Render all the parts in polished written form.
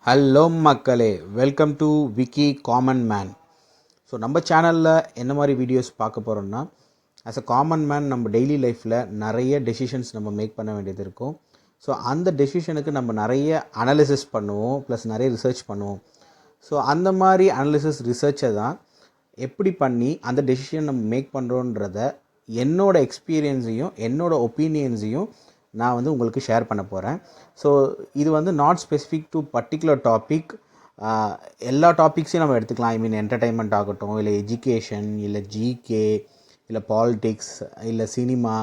Hello மக்களே, welcome to Vicky common man. So நம்ம சேனலில் என்ன மாதிரி வீடியோஸ் பார்க்க போகிறோம்னா, ஆஸ் அ காமன் மேன் நம்ம டெய்லி லைஃப்பில் நிறைய டெசிஷன்ஸ் நம்ம மேக் பண்ண வேண்டியது இருக்கும். ஸோ அந்த டெசிஷனுக்கு நம்ம நிறைய அனாலிசிஸ் பண்ணுவோம், ப்ளஸ் நிறைய ரிசர்ச் பண்ணுவோம். ஸோ அந்த மாதிரி அனாலிசிஸ் ரிசர்ச்சை தான் எப்படி பண்ணி அந்த டெசிஷன் நம்ம மேக் பண்ணுறோன்றத என்னோடய எக்ஸ்பீரியன்ஸையும் என்னோடய ஒப்பீனியன்ஸையும் நான் வந்து உங்களுக்கு ஷேர் பண்ண போகிறேன். ஸோ இது வந்து not specific to particular topic. எல்லா டாபிக்ஸையும் நம்ம எடுத்துக்கலாம். ஐ மீன் என்டர்டைன்மெண்ட் ஆகட்டும், இல்லை எஜுகேஷன், இல்லை ஜிகே, இல்லை பாலிடிக்ஸ், இல்லை சினிமா,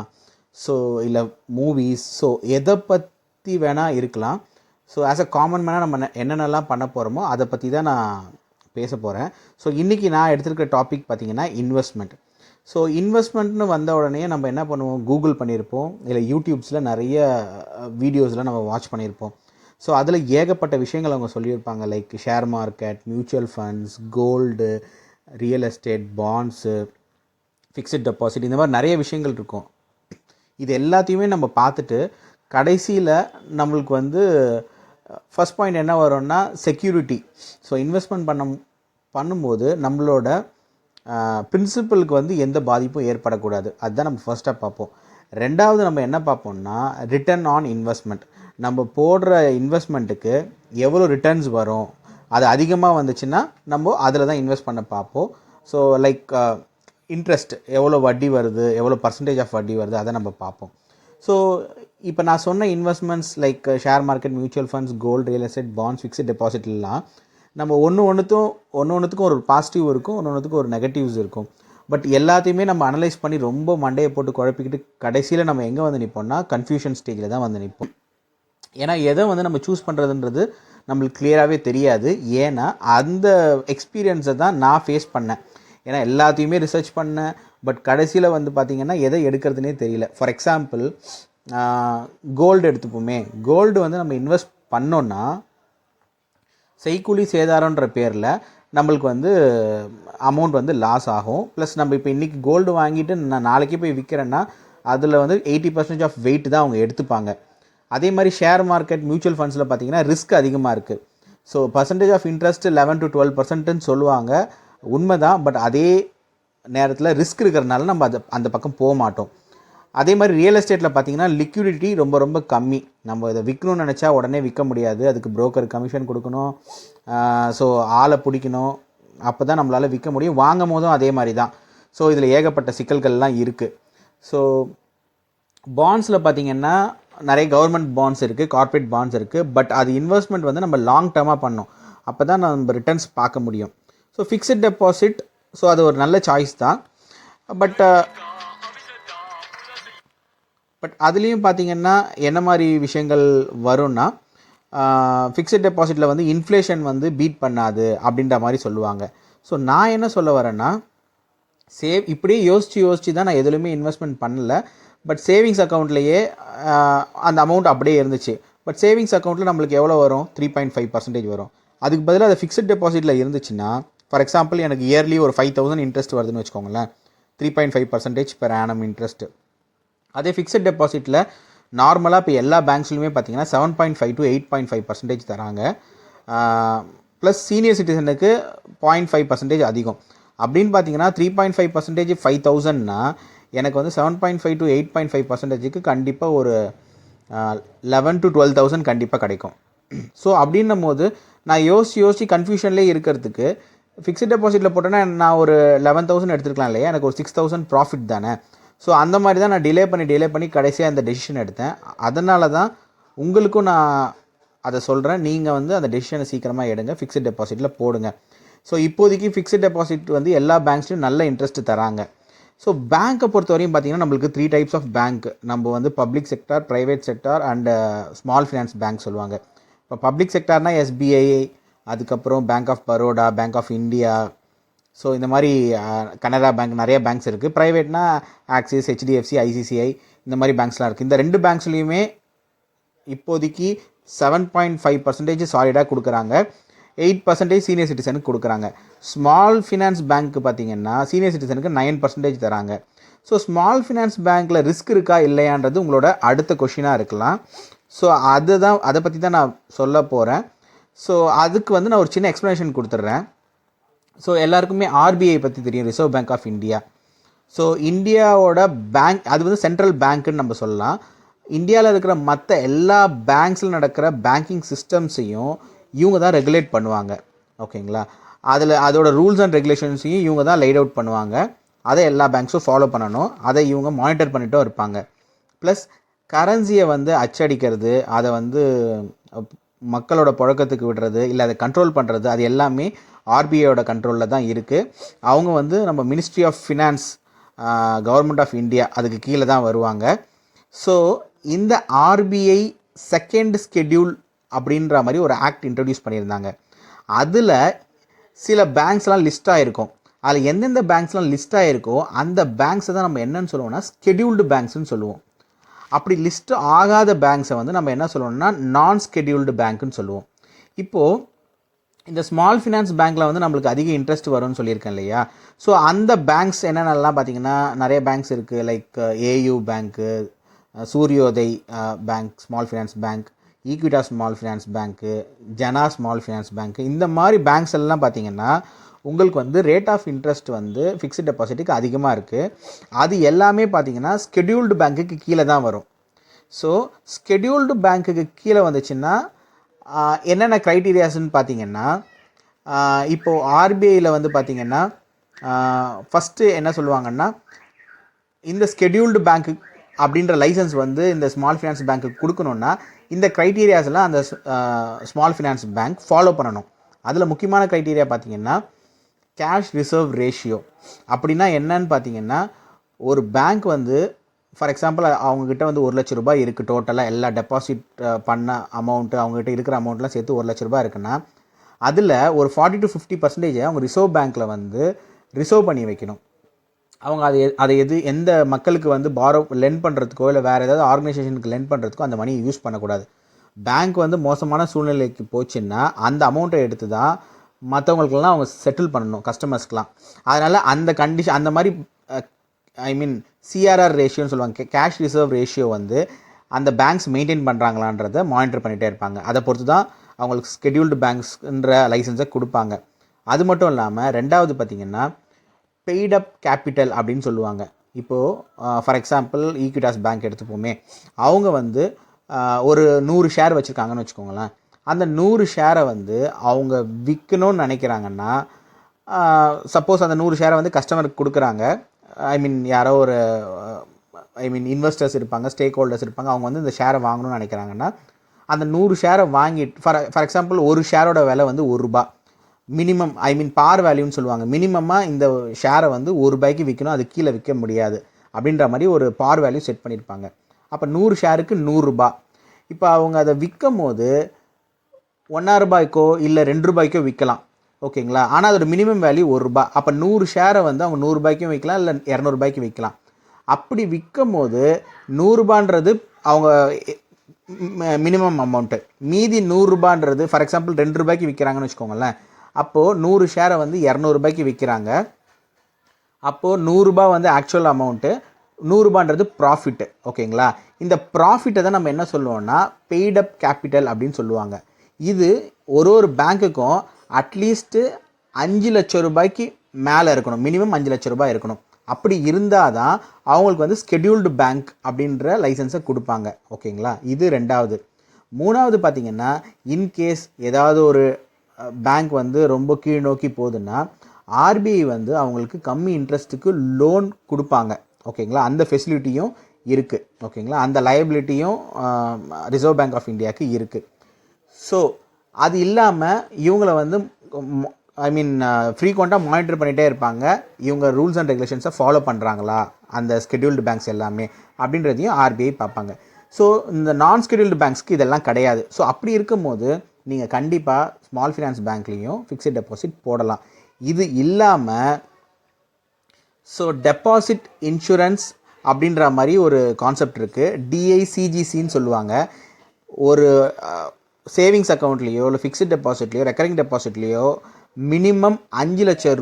ஸோ இல்லை மூவிஸ். ஸோ எதை பற்றி வேணால் இருக்கலாம். ஸோ ஆஸ் அ காமன் மேனாக நம்ம என்னென்னலாம் பண்ண போகிறோமோ அதை பற்றி தான் நான் பேச போகிறேன். ஸோ இன்றைக்கி நான் எடுத்துருக்கிற டாபிக் பார்த்திங்கன்னா இன்வெஸ்ட்மெண்ட். ஸோ இன்வெஸ்ட்மெண்ட்னு வந்த உடனே நம்ம என்ன பண்ணுவோம், கூகுள் பண்ணியிருப்போம், இல்லை யூடியூப்ஸில் நிறைய வீடியோஸ்லாம் நம்ம வாட்ச் பண்ணியிருப்போம். ஸோ அதில் ஏகப்பட்ட விஷயங்கள் அவங்க சொல்லியிருப்பாங்க. Like share market, mutual funds, gold, real estate, bonds, fixed deposit, இந்த மாதிரி நிறைய விஷயங்கள் இருக்கும். இது எல்லாத்தையுமே நம்ம பார்த்துட்டு கடைசியில் நம்மளுக்கு வந்து ஃபஸ்ட் பாயிண்ட் என்ன வரும்னா செக்யூரிட்டி. ஸோ இன்வெஸ்ட்மெண்ட் பண்ணும்போது நம்மளோட பிரின்சிபலுக்கு வந்து எந்த பாதிப்பும் ஏற்படக்கூடாது. அதுதான் நம்ம ஃபர்ஸ்ட்டாக பார்ப்போம். ரெண்டாவது நம்ம என்ன பார்ப்போம்னா ரிட்டர்ன் ஆன் இன்வெஸ்ட்மெண்ட். நம்ம போடுற இன்வெஸ்ட்மெண்ட்டுக்கு எவ்வளோ ரிட்டர்ன்ஸ் வரும், அது அதிகமாக வந்துச்சுன்னா நம்ம அதில் தான் இன்வெஸ்ட் பண்ண பார்ப்போம். ஸோ லைக் இன்ட்ரெஸ்ட் எவ்வளோ வட்டி வருது, எவ்வளோ பர்சன்டேஜ் ஆஃப் வட்டி வருது, அதை நம்ம பார்ப்போம். ஸோ இப்போ நான் சொன்ன investments like share market, mutual funds, gold, real estate, bonds, fixed டெபாசிட்லாம் நம்ம ஒன்றுத்துக்கும் ஒரு பாசிட்டிவ் இருக்கும், ஒன்றுத்துக்கும் ஒரு நெகட்டிவ்ஸ் இருக்கும். பட் எல்லாத்தையுமே நம்ம அனலைஸ் பண்ணி ரொம்ப மண்டையை போட்டு குழப்பிக்கிட்டு கடைசியில் நம்ம எங்கே வந்து நிற்போம்னா கன்ஃபியூஷன் ஸ்டேஜில் தான் வந்து நிற்போம். ஏன்னா எதை வந்து நம்ம சூஸ் பண்ணுறதுன்றது நம்மளுக்கு கிளியராகவே தெரியாது. ஏன்னா அந்த எக்ஸ்பீரியன்ஸை தான் நான் ஃபேஸ் பண்ணேன். ஏன்னா எல்லாத்தையுமே ரிசர்ச் பண்ணேன், பட் கடைசியில் வந்து பார்த்திங்கன்னா எதை எடுக்கிறதுனே தெரியல. ஃபார் எக்ஸாம்பிள் கோல்டு எடுத்துப்போமே. கோல்டு வந்து நம்ம இன்வெஸ்ட் பண்ணோன்னா செய்கூலி சேதாரன்ற பேரில் நம்மளுக்கு வந்து அமௌண்ட் வந்து லாஸ் ஆகும். ப்ளஸ் நம்ம இப்போ இன்றைக்கி கோல்டு வாங்கிட்டு நான் நாளைக்கு போய் விற்கிறேன்னா அதில் வந்து 80% ஆஃப் வெயிட் தான் அவங்க எடுத்துப்பாங்க. அதே மாதிரி ஷேர் மார்க்கெட், மியூச்சுவல் ஃபண்ட்ஸில் பார்த்திங்கன்னா ரிஸ்க் அதிகமாக இருக்குது. So percentage of interest 11 to 12% சொல்லுவாங்க, உண்மை தான். பட் அதே நேரத்தில் ரிஸ்க் இருக்கிறதுனால நம்ம அந்த பக்கம் போக மாட்டோம். அதே மாதிரி ரியல் எஸ்டேட்டில் பார்த்திங்கன்னா லிக்விடிட்டி ரொம்ப ரொம்ப கம்மி. நம்ம இதை விற்கணும்னு நினச்சா உடனே விற்க முடியாது, அதுக்கு புரோக்கர் கமிஷன் கொடுக்கணும், ஸோ ஆளை பிடிக்கணும், அப்போ தான் நம்மளால் விற்க முடியும். வாங்கும் போதும் அதே மாதிரி தான். ஸோ இதில் ஏகப்பட்ட சிக்கல்கள்லாம் இருக்குது. ஸோ பாண்ட்ஸில் பார்த்திங்கன்னா நிறைய கவர்மெண்ட் பாண்ட்ஸ் இருக்குது, கார்ப்பரேட் பாண்ட்ஸ் இருக்குது. பட் அது இன்வெஸ்ட்மெண்ட் வந்து நம்ம லாங் டேர்மாக பண்ணோம், அப்போ தான் நம்ம ரிட்டர்ன்ஸ் பார்க்க முடியும். ஸோ ஃபிக்ஸட் டெபாசிட், ஸோ அது ஒரு நல்ல சாய்ஸ் தான். பட் அதுலேயும் பார்த்திங்கன்னா என்ன மாதிரி விஷயங்கள் வரும்னா, ஃபிக்ஸட் டெபாசிட்டில் வந்து இன்ஃப்ளேஷன் வந்து பீட் பண்ணாது அப்படின்ற மாதிரி சொல்லுவாங்க. ஸோ நான் என்ன சொல்ல வரேன்னா, இப்படியே யோசித்து தான் நான் எதுலையுமே இன்வெஸ்ட்மெண்ட் பண்ணல. பட் சேவிங்ஸ் அக்கௌண்ட்லேயே அந்த அமௌண்ட் அப்படியே இருந்துச்சு. பட் சேவிங்ஸ் அக்கௌண்ட்டில் நம்மளுக்கு எவ்வளோ வரும், 3.5% வரும். அதுக்கு பதிலாக அது ஃபிக்ஸட் டெபாசிட்டில் இருந்துச்சுன்னா, ஃபார் எக்ஸாம்பிள் எனக்கு இயர்லி ஒரு 5,000 இன்ட்ரெஸ்ட் வருதுன்னு வச்சுக்கோங்களேன், 3.5% பெர் ஆனம் இன்ட்ரெஸ்ட்டு. அதே ஃபிக்ஸட் டெபாசிட்டில் நார்மலாக இப்போ எல்லா பேங்க்ஸ்லையுமே பார்த்தீங்கன்னா 7.5 to 8.5% தராங்க. ப்ளஸ் சீனியர் சிட்டிசனுக்கு 0.5% அதிகம். அப்படின்னு பார்த்தீங்கன்னா 3.5% 5,000னா எனக்கு வந்து 7.5 to 8.5%க்கு கண்டிப்பாக ஒரு 11 to 12,000 கண்டிப்பாக கிடைக்கும். ஸோ அப்படின்னும் போது நான் யோசிச்சு கன்ஃபியூஷன்லேயே இருக்கிறதுக்கு ஃபிக்ஸட் டெபாசிட்டில் போட்டோன்னா நான் ஒரு 11,000 எடுத்துருக்கலாம் இல்லையா, எனக்கு ஒரு 6,000 ப்ராஃபிட் தானே. ஸோ அந்த மாதிரி தான் நான் டிலே பண்ணி கடைசியாக அந்த டெசிஷன் எடுத்தேன். அதனால தான் உங்களுக்கும் நான் அதை சொல்கிறேன். நீங்கள் வந்து அந்த டெசிஷனை சீக்கிரமாக எடுங்க, ஃபிக்ஸட் டெபாசிட்டில் போடுங்க. ஸோ இப்போதைக்கு ஃபிக்ஸட் டெபாசிட் வந்து எல்லா பேங்க்ஸ்லையும் நல்ல இன்ட்ரெஸ்ட் தராங்க. ஸோ பேங்க்கை பொறுத்தவரையும் பார்த்திங்கன்னா நம்மளுக்கு 3 types ஆஃப் பேங்க். நம்ம வந்து public sector, private sector and small finance bank சொல்லுவாங்க. இப்போ பப்ளிக் செக்டார்னால் எஸ்பிஐ, அதுக்கப்புறம் bank of Baroda, bank of India, so இந்த மாதிரி கனரா பேங்க், நிறைய பேங்க்ஸ் இருக்குது. ப்ரைவேட்னா ஆக்சிஸ், ஹெச்டிஎஃப்சி, ஐசிசிஐ, இந்த மாதிரி பேங்க்ஸ்லாம் இருக்குது. இந்த 2 பேங்க்ஸ்லேயுமே இப்போதைக்கு 7.5% சாலிடாக கொடுக்குறாங்க, 8% சீனியர் சிட்டிசனுக்கு கொடுக்குறாங்க. ஸ்மால் ஃபினான்ஸ் பேங்க்கு பார்த்திங்கன்னா சீனியர் சிட்டிசனுக்கு 9% தராங்க. ஸோ ஸ்மால் ஃபினான்ஸ் பேங்க்கில் ரிஸ்க் இருக்கா இல்லையான்றது உங்களோட அடுத்த கொஷினாக இருக்கலாம். ஸோ அதை பற்றி தான் நான் சொல்ல போகிறேன். ஸோ அதுக்கு வந்து நான் ஒரு சின்ன எக்ஸ்ப்ளனேஷன் கொடுத்துட்றேன். ஸோ எல்லாருக்குமே ஆர்பிஐ பற்றி தெரியும், reserve bank of India. So இந்தியாவோட பேங்க் அது வந்து சென்ட்ரல் பேங்க்குன்னு நம்ம சொல்லலாம். இந்தியாவில் இருக்கிற மற்ற எல்லா பேங்க்ஸில் நடக்கிற பேங்கிங் சிஸ்டம்ஸையும் இவங்க தான் ரெகுலேட் பண்ணுவாங்க. ஓகேங்களா, அதோட ரூல்ஸ் அண்ட் ரெகுலேஷன்ஸையும் இவங்க தான் லைட் அவுட் பண்ணுவாங்க. அதை எல்லா பேங்க்ஸும் ஃபாலோ பண்ணணும், அதை இவங்க மானிட்டர் பண்ணிட்டும் இருப்பாங்க. ப்ளஸ் கரன்சியை வந்து அச்சடிக்கிறது, அதை வந்து மக்களோட புழக்கத்துக்கு விடுறது, இல்லை அதை கண்ட்ரோல் பண்ணுறது, அது எல்லாமே ஆர்பிஐயோட கண்ட்ரோலில் தான் இருக்குது. அவங்க வந்து நம்ம ministry of finance, government of India, அதுக்கு கீழே தான் வருவாங்க. ஸோ இந்த ஆர்பிஐ செகண்ட் ஸ்கெடியூல் அப்படின்ற மாதிரி ஒரு ஆக்ட் இன்ட்ரடியூஸ் பண்ணியிருந்தாங்க. அதில் சில பேங்க்ஸ்லாம் லிஸ்ட் ஆகிருக்கும். அதில் எந்தெந்த பேங்க்ஸ்லாம் லிஸ்ட் ஆகிருக்கோ அந்த பேங்க்ஸை தான் நம்ம என்னென்னு சொல்லுவோம்னா ஸ்கெடியூல்டு பேங்க்ஸ்ன்னு சொல்லுவோம். அப்படி லிஸ்ட் ஆகாத பேங்க்ஸை வந்து நம்ம என்ன சொல்லுவோம்னா நான் ஸ்கெடியூல்டு பேங்க்குன்னு சொல்லுவோம். இப்போது இந்த ஸ்மால் ஃபினான்ஸ் பேங்க்கில் வந்து நம்மளுக்கு அதிக இன்ட்ரெஸ்ட் வரும்னு சொல்லியிருக்கேன் இல்லையா. ஸோ அந்த பேங்க்ஸ் என்னென்னலாம் பார்த்திங்கன்னா நிறைய பேங்க்ஸ் இருக்குது. Like AU bank, Suryoday bank small finance bank, Equitas small finance bank, Jana small finance bank, இந்த மாதிரி பேங்க்ஸ் எல்லாம் பார்த்திங்கன்னா உங்களுக்கு வந்து ரேட் ஆஃப் இன்ட்ரெஸ்ட் வந்து ஃபிக்ஸ்ட் டெபாசிட்டுக்கு அதிகமாக இருக்குது. அது எல்லாமே பார்த்திங்கன்னா ஸ்கெடியூல்டு பேங்க்குக்கு கீழே தான் வரும். ஸோ ஸ்கெடியூல்டு பேங்க்குக்கு கீழே வந்துச்சுன்னா என்னென்ன க்ரைட்டீரியாஸ்ன்னு பார்த்திங்கன்னா, இப்போது ஆர்பிஐயில் வந்து பார்த்திங்கன்னா ஃபஸ்ட்டு என்ன சொல்லுவாங்கன்னா, இந்த ஸ்கெடியூல்டு பேங்க்கு அப்படின்ற லைசன்ஸ் வந்து இந்த ஸ்மால் ஃபினான்ஸ் பேங்க்குக்கு கொடுக்கணுன்னா இந்த க்ரைட்டீரியாஸ்லாம் அந்த ஸ்மால் ஃபினான்ஸ் பேங்க் ஃபாலோ பண்ணணும். அதில் முக்கியமான க்ரைட்டீரியா பார்த்திங்கன்னா கேஷ் ரிசர்வ் ரேஷியோ. அப்படின்னா என்னன்னு பார்த்திங்கன்னா, ஒரு பேங்க் வந்து ஃபார் எக்ஸாம்பிள் அவங்கக்கிட்ட வந்து 1 லட்ச ரூபாய் இருக்குது, டோட்டலாக எல்லா டெபாசிட் பண்ண அமௌண்ட்டு அவங்ககிட்ட இருக்கிற அமௌண்ட்லாம் சேர்த்து 1 லட்ச ரூபாய் இருக்குன்னா அதில் ஒரு 40 to 50% அவங்க ரிசர்வ் பேங்க்கில் வந்து ரிசர்வ் பண்ணி வைக்கணும். அவங்க அதை எந்த மக்களுக்கு வந்து லெண்ட் பண்ணுறதுக்கோ இல்லை வேறு ஏதாவது ஆர்கனைசேஷனுக்கு லெண்ட் பண்ணுறதுக்கோ அந்த மணியை யூஸ் பண்ணக்கூடாது. பேங்க் வந்து மோசமான சூழ்நிலைக்கு போச்சுன்னா அந்த அமௌண்ட்டை எடுத்து தான் மற்றவங்களுக்கெல்லாம் அவங்க செட்டில் பண்ணணும், கஸ்டமர்ஸ்க்கெலாம். அதனால் அந்த கண்டிஷன், அந்த மாதிரி சிஆர்ஆர் ரேஷியோன்னு சொல்லுவாங்க, கேஷ் ரிசர்வ் ரேஷியோ வந்து அந்த பேங்க்ஸ் மெயின்டைன் பண்ணுறாங்களான்றதை மானிட்டர் பண்ணிகிட்டே இருப்பாங்க. அதை பொறுத்து தான் அவங்களுக்கு ஸ்கெடியூல்டு பேங்க்ஸ்ன்ற லைசன்ஸை கொடுப்பாங்க. அது மட்டும் இல்லாமல் ரெண்டாவது பார்த்திங்கன்னா பெய்ட் அப் கேபிட்டல் அப்படின்னு சொல்லுவாங்க. இப்போது ஃபார் எக்ஸாம்பிள் ஈக்விட்டாஸ் பேங்க் எடுத்துப்போமே, அவங்க வந்து ஒரு 100 ஷேர் வச்சுருக்காங்கன்னு வச்சுக்கோங்களேன். அந்த 100 ஷேரை வந்து அவங்க விற்கணும்னு நினைக்கிறாங்கன்னா, சப்போஸ் அந்த 100 ஷேரை வந்து கஸ்டமருக்கு கொடுக்குறாங்க, யாரோ ஒரு இன்வெஸ்டர்ஸ் இருப்பாங்க, ஸ்டேக் ஹோல்டர்ஸ் இருப்பாங்க, அவங்க வந்து இந்த ஷேரை வாங்கணும்னு நினைக்கிறாங்கன்னா அந்த 100 ஷேரை வாங்கிட்டு ஃபார் எக்ஸாம்பிள் ஒரு ஷேரோட விலை வந்து ₹1 மினிமம், பார் வேல்யூன்னு சொல்லுவாங்க. மினிமமாக இந்த ஷேரை வந்து ₹1 விற்கணும், அது கீழே விற்க முடியாது அப்படின்ற மாதிரி ஒரு பார் வேல்யூ செட் பண்ணியிருப்பாங்க. அப்போ 100 ஷேருக்கு ₹100. இப்போ அவங்க அதை விற்கும் போது ₹1 இல்லை ₹2 விற்கலாம். ஓகேங்களா, ஆனால் அதோட மினிமம் வேல்யூ ₹1. அப்போ 100 ஷேரை வந்து அவங்க ₹100 விற்கலாம், இல்லை ₹200 விற்கலாம். அப்படி விற்கும் போது ₹100 அவங்க மினிமம் அமௌண்ட்டு, மீதி ₹100 ஃபார் எக்ஸாம்பிள் ₹2 விற்கிறாங்கன்னு வச்சுக்கோங்களேன். அப்போது 100 ஷேரை வந்து ₹200 விற்கிறாங்க. அப்போது ₹100 வந்து ஆக்சுவல் அமௌண்ட்டு, ₹100 ப்ராஃபிட்டு. ஓகேங்களா, இந்த ப்ராஃபிட்டை தான் நம்ம என்ன சொல்லுவோம்னா பெய்ட் அப் கேபிட்டல் அப்படின்னு சொல்லுவாங்க. இது ஒரு பேங்க்குக்கும் அட்லீஸ்ட்டு ₹5 லட்சம் மேலே இருக்கணும், மினிமம் ₹5 லட்சம் இருக்கணும். அப்படி இருந்தால் தான் அவங்களுக்கு வந்து ஸ்கெடியூல்டு பேங்க் அப்படின்ற லைசன்ஸை கொடுப்பாங்க. ஓகேங்களா, இது ரெண்டாவது. மூணாவது பார்த்திங்கன்னா, இன்கேஸ் ஏதாவது ஒரு பேங்க் வந்து ரொம்ப கீழ் நோக்கி போகுதுன்னா ஆர்பிஐ வந்து அவங்களுக்கு கம்மி இன்ட்ரெஸ்ட்டுக்கு லோன் கொடுப்பாங்க. ஓகேங்களா, அந்த ஃபெசிலிட்டியும் இருக்குது. ஓகேங்களா, அந்த லயபிலிட்டியும் ரிசர்வ் பேங்க் ஆஃப் இந்தியாவுக்கு இருக்குது. ஸோ அது இல்லாமல் இவங்கள வந்து ஃப்ரீக்வெண்ட்டாக மானிட்டர் பண்ணிகிட்டே இருப்பாங்க, இவங்க ரூல்ஸ் அண்ட் ரெகுலேஷன்ஸை ஃபாலோ பண்ணுறாங்களா அந்த ஸ்கெடியூல்டு பேங்க்ஸ் எல்லாமே அப்படின்றதையும் ஆர்பிஐ பார்ப்பாங்க. ஸோ இந்த நான் ஸ்கெடியூல்டு பேங்க்ஸ்க்கு இதெல்லாம் கிடையாது. ஸோ அப்படி இருக்கும்போது நீங்கள் கண்டிப்பாக ஸ்மால் ஃபினான்ஸ் பேங்க்லேயும் ஃபிக்ஸட் டெபாசிட் போடலாம். இது இல்லாமல் ஸோ டெபாசிட் இன்சூரன்ஸ் அப்படின்ற மாதிரி ஒரு கான்செப்ட் இருக்குது, டிஐசிஜிசின்னு சொல்லுவாங்க. ஒரு சேவிங்ஸ் அக்கௌண்ட்லேயோ இல்லை ஃபிக்ஸட் டெபாசிட்லேயோ ரெக்கரிங் டெபாசிட்லேயோ மினிமம் ₹5 லட்சம்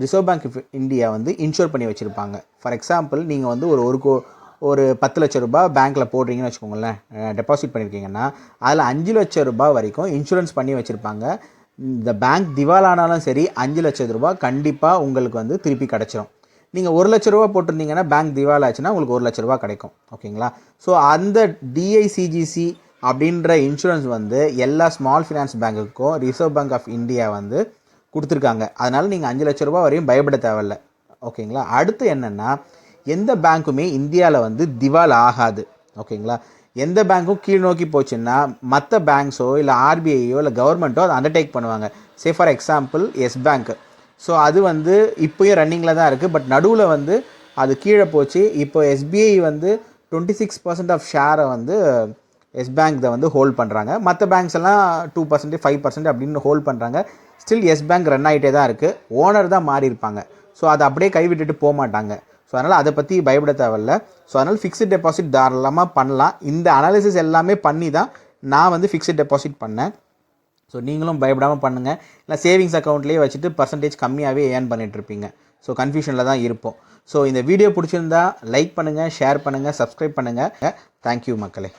ரிசர்வ் பேங்க் ஆஃப் இந்தியா வந்து இன்ஷூர் பண்ணி வச்சுருப்பாங்க. ஃபார் எக்ஸாம்பிள் நீங்கள் வந்து ஒரு 10 லட்ச ரூபாய் பேங்க்கில் போடுறீங்கன்னு வச்சுக்கோங்களேன், டெபாசிட் பண்ணியிருக்கீங்கன்னா அதில் 5 லட்ச ரூபாய் வரைக்கும் இன்சூரன்ஸ் பண்ணி வச்சுருப்பாங்க. இந்த பேங்க் திவாலானாலும் சரி 5 லட்ச ரூபாய் கண்டிப்பாக உங்களுக்கு வந்து திருப்பி கிடச்சிரும். நீங்கள் 1 லட்ச ரூபா போட்டிருந்தீங்கன்னா பேங்க் திவாலாச்சுன்னா உங்களுக்கு 1 லட்ச ரூபா கிடைக்கும். ஓகேங்களா? ஸோ அந்த டிஐசிஜிசி அப்படின்ற இன்சூரன்ஸ் வந்து எல்லா ஸ்மால் ஃபினான்ஸ் பேங்க்குக்கும் ரிசர்வ் பேங்க் ஆஃப் இந்தியா வந்து கொடுத்துருக்காங்க. அதனால் நீங்கள் 5 லட்ச ரூபா வரையும் பயப்பட தேவையில்லை. ஓகேங்களா? அடுத்து என்னென்னா, எந்த பேங்க்குமே இந்தியாவில் வந்து திவால் ஆகாது. ஓகேங்களா? எந்த பேங்க்கும் கீழ் நோக்கி போச்சுன்னா மற்ற பேங்க்ஸோ இல்லை ஆர்பிஐயோ இல்லை கவர்மெண்ட்டோ அதை அண்டர்டேக் பண்ணுவாங்க. Say for example Yes Bank. So அது வந்து இப்போயும் ரன்னிங்கில் தான் இருக்குது. பட் நடுவில் வந்து அது கீழே போச்சு. இப்போ எஸ்பிஐ வந்து 26% ஆஃப் ஷேரை வந்து எஸ் பேங்க் தான் வந்து ஹோல்ட் பண்ணுறாங்க. மற்ற பேங்க்ஸ் எல்லாம் 2%, 5% அப்படின்னு ஹோல்ட் பண்ணுறாங்க. ஸ்டில் எஸ் பேங்க் ரன் ஆகிட்டே தான் இருக்குது. ஓனர் தான் மாறி இருப்பாங்க. ஸோ அதை அப்படியே கைவிட்டுட்டு போக மாட்டாங்க. ஸோ அதனால் அதை பற்றி பயப்பட தேவையில்ல. ஸோ அதனால் ஃபிக்ஸ்டு டெபாசிட் தாராளமாக பண்ணலாம். இந்த அனாலிசிஸ் எல்லாமே பண்ணி தான் நான் வந்து ஃபிக்ஸ்டு டெபாசிட் பண்ணேன். ஸோ நீங்களும் பயப்படாமல் பண்ணுங்கள். இல்லை சேவிங்ஸ் அக்கௌண்ட்லேயே வச்சுட்டு பர்சன்டேஜ் கம்மியாகவே ஏர்ன் பண்ணிகிட்ருப்பீங்க. ஸோ கன்ஃபியூஷனில் தான் இருப்போம். ஸோ இந்த வீடியோ பிடிச்சிருந்தா லைக் பண்ணுங்கள், ஷேர் பண்ணுங்கள், சப்ஸ்கிரைப் பண்ணுங்கள். தேங்க்யூ மக்களே.